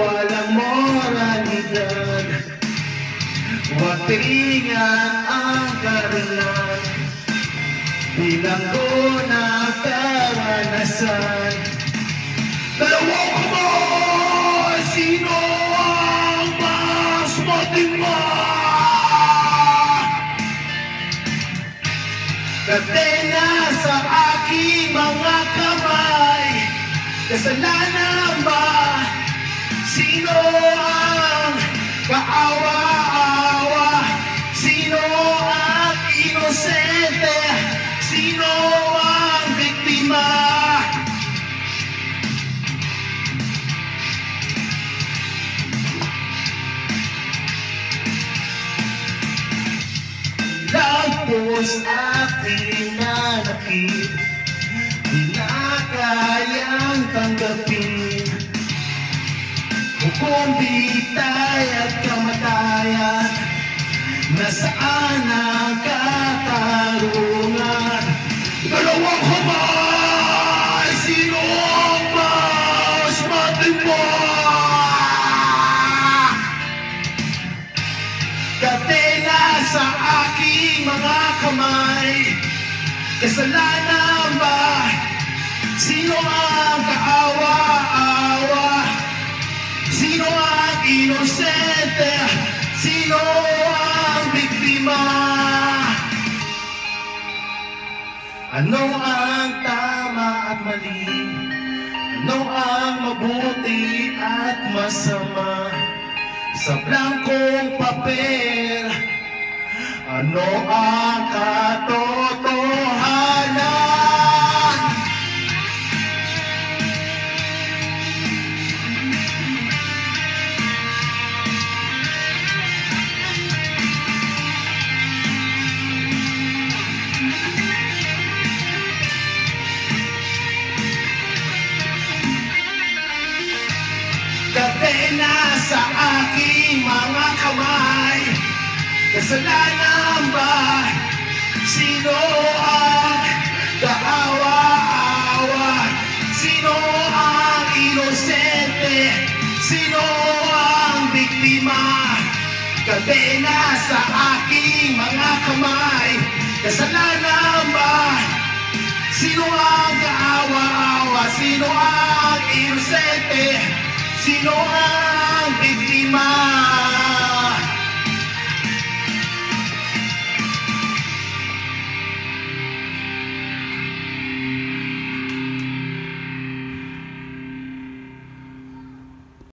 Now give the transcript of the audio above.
walang moralidad. Huwag tingnan ang karangan, bilanggo na karanasan. Dalawang kamay, sino ang mas matibay? Kadena sa aking mga kamay, kasalanan ba? Sino ang kaawa-awa? Sino ang inosente? Sino ang biktima? Lagpos at hinanakit, di na kayang tanggapin. Hukom, bitay at kamatayan, nasaan ang katarungan? Dalawang kamay, sino ang mas matibay? Kadena sa aking mga kamay, kasalanan ba? Sino ang kaawa-awa? Sino ang inosente? Sino ang biktima? Ano ang tama at mali? Ano ang mabuti at masama? Sa blankong papel, ano ang katotohanan? Kadena sa aking mga kamay, kasalanan ba? Sino ang kaawa-awa? Sino ang inosente? Sino ang biktima? Kadena sa aking mga kamay, kasalanan ba? Sino ang kaawa-awa? Sino ang inosente? Sino ang biktima?